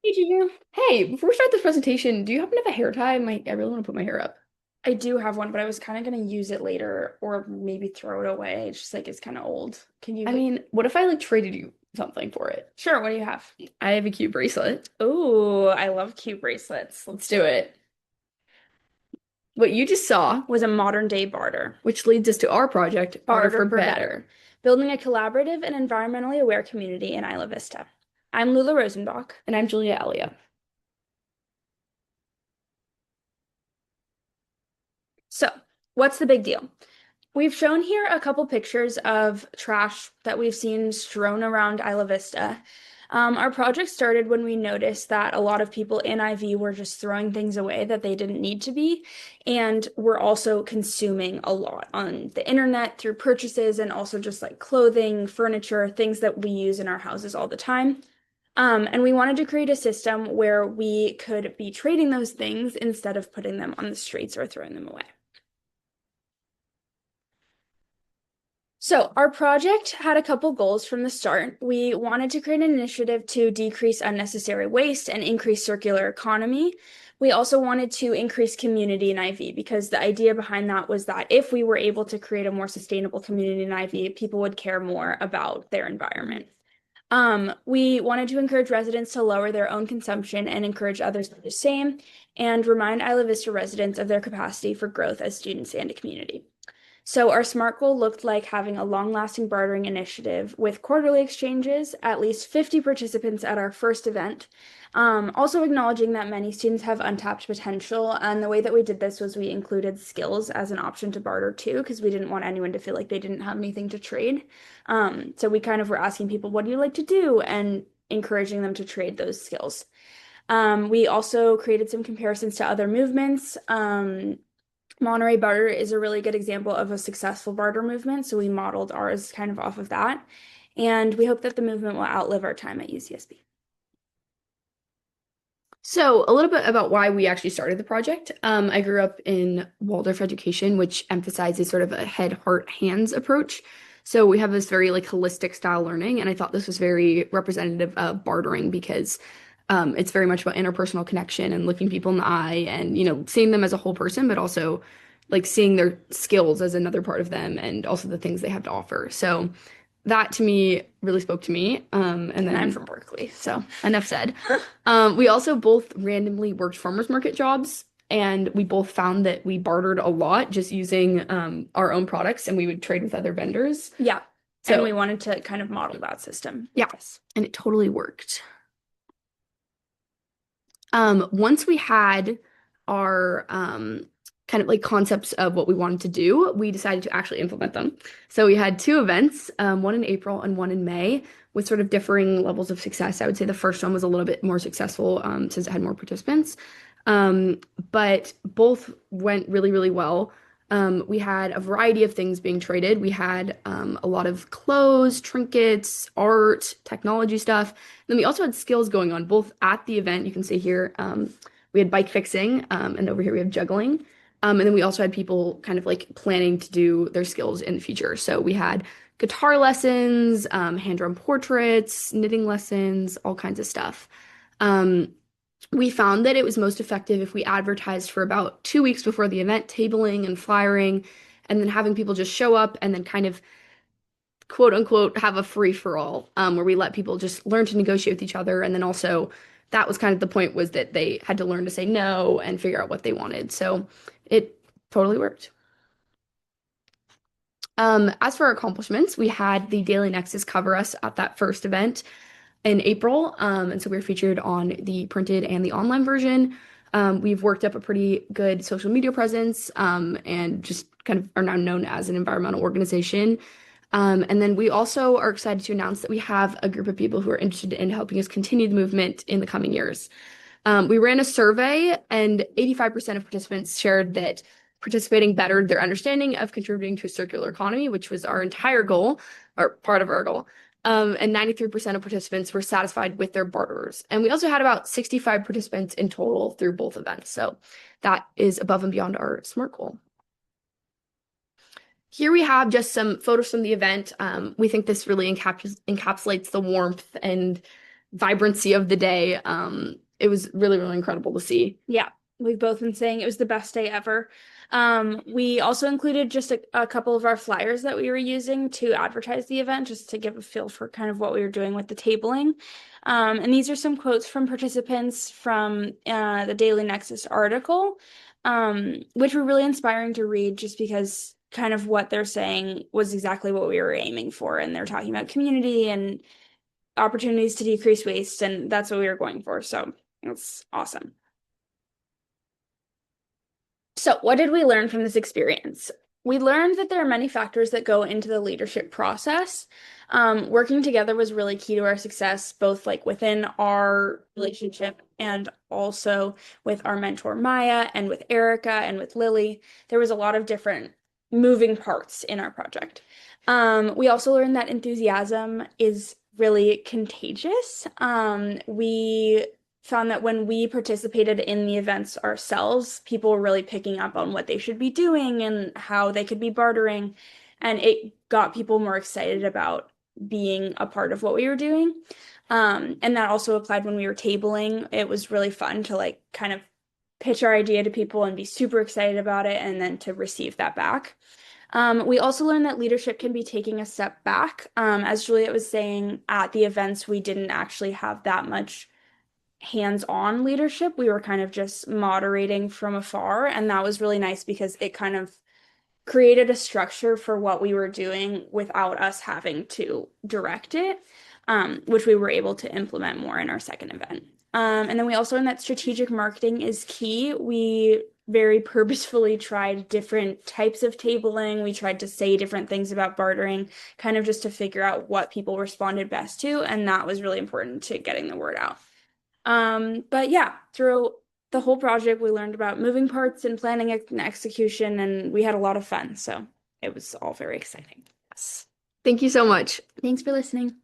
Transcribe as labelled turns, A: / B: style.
A: Hey, Gina. Hey, before we start this presentation, do you happen to have a hair tie? I really want to put my hair up.
B: I do have one, but I was kind of gonna use it later or maybe throw it away. It's just like it's kind of old. Can
A: I
B: you?
A: mean, what if I like traded you something for it?
B: Sure, what do you have?
A: I have a cute bracelet.
B: Ooh, I love cute bracelets.
A: Let's
B: Let's do
A: do
B: it.
A: it. What you just saw,
B: Was a modern day barter.
A: which leads us to our project, Barter
B: Barter
A: for
B: for better.
A: Better.
B: Building a collaborative and environmentally aware community in Isla Vista. I'm Lula Rosenbach.
A: And I'm Julia Elia.
B: So, what's the big deal? We've shown here a couple pictures of trash that we've seen strewn around Isla Vista. Our project started when we noticed that a lot of people in IV were just throwing things away that they didn't need to be, and we're also consuming a lot on the internet through purchases and also just like clothing, furniture, things that we use in our houses all the time. And we wanted to create a system where we could be trading those things instead of putting them on the streets or throwing them away. So, our project had a couple goals from the start. We wanted to create an initiative to decrease unnecessary waste and increase circular economy. We also wanted to increase community in IV because the idea behind that was that if we were able to create a more sustainable community in IV, people would care more about their environment. We wanted to encourage residents to lower their own consumption and encourage others to do the same, and remind Isla Vista residents of their capacity for growth as students and a community. So our SMART goal looked like having a long-lasting bartering initiative with quarterly exchanges, at least 50 participants at our first event. Also acknowledging that many students have untapped potential, and the way that we did this was we included skills as an option to barter too, because we didn't want anyone to feel like they didn't have anything to trade. So we kind of were asking people, what do you like to do? And encouraging them to trade those skills. We also created some comparisons to other movements. Monterey Barter is a really good example of a successful barter movement, so we modeled ours kind of off of that. And we hope that the movement will outlive our time at UCSB.
A: So, a little bit about why we actually started the project. I grew up in Waldorf education, which emphasizes sort of a head, heart, hands approach. So we have this very like holistic style learning, and I thought this was very representative of bartering because it's very much about interpersonal connection and looking people in the eye and seeing them as a whole person, but also like seeing their skills as another part of them and also the things they have to offer. So that to me really spoke to me. And
B: And I'm
A: then
B: from Berkeley,
A: so
B: so.
A: enough said. We also both randomly worked farmers market jobs, and we both found that we bartered a lot just using our own products, and we would trade with other vendors.
B: Yeah. And
A: So
B: we wanted to kind of model that system.
A: yeah,
B: Yes.
A: and it totally worked. Once we had our kind of like concepts of what we wanted to do, we decided to actually implement them. So we had two events, one in April and one in May, with sort of differing levels of success. I would say the first one was a little bit more successful since it had more participants, um, but both went really, really well. We had a variety of things being traded. We had a lot of clothes, trinkets, art, technology stuff. Then we also had skills going on both at the event. You can see here we had bike fixing, and over here we have juggling. And then we also had people kind of like planning to do their skills in the future. So we had guitar lessons, hand-drawn portraits, knitting lessons, all kinds of stuff. Um, we found that it was most effective if we advertised for about 2 weeks before the event, tabling and flyering, and then having people just show up and then kind of quote unquote have a free for all, where we let people just learn to negotiate with each other. And then also that was kind of the point was that they had to learn to say no and figure out what they wanted. So it totally worked. As for our accomplishments, we had the Daily Nexus cover us at that first event in April. And so we were featured on the printed and the online version. We've worked up a pretty good social media presence, and just kind of are now known as an environmental organization. And then we also are excited to announce that we have a group of people who are interested in helping us continue the movement in the coming years. We ran a survey, and 85% of participants shared that participating bettered their understanding of contributing to a circular economy, which was our entire goal, or part of our goal. And 93% of participants were satisfied with their barterers. And we also had about 65 participants in total through both events. So that is above and beyond our SMART goal. Here we have just some photos from the event. We think this really encapsulates the warmth and vibrancy of the day. It was really, really incredible to see.
B: Yeah, we've both been saying it was the best day ever. We also included just a couple of our flyers that we were using to advertise the event, just to give a feel for kind of what we were doing with the tabling. And these are some quotes from participants from the Daily Nexus article, which were really inspiring to read just because kind of what they're saying was exactly what we were aiming for. And they're talking about community and opportunities to decrease waste, and that's what we were going for. So it's awesome. So, what did we learn from this experience? We learned that there are many factors that go into the leadership process. Working together was really key to our success, both like within our relationship and also with our mentor Maya and with Erica and with Lily. There was a lot of different moving parts in our project. We also learned that enthusiasm is really contagious. We found that when we participated in the events ourselves, people were really picking up on what they should be doing and how they could be bartering. And it got people more excited about being a part of what we were doing. And that also applied when we were tabling. It was really fun to like kind of pitch our idea to people and be super excited about it and then to receive that back. We also learned that leadership can be taking a step back. As Juliet was saying, at the events, we didn't actually have that much hands-on leadership. We were kind of just moderating from afar, and that was really nice because it kind of created a structure for what we were doing without us having to direct it, which we were able to implement more in our second event. And then we also learned that strategic marketing is key. We very purposefully tried different types of tabling. We tried to say different things about bartering, kind of just to figure out what people responded best to, and that was really important to getting the word out. But yeah, through the whole project, we learned about moving parts and planning and execution, and we had a lot of fun. So it was all very exciting. Yes.
A: Thank you so much.
B: Thanks for listening.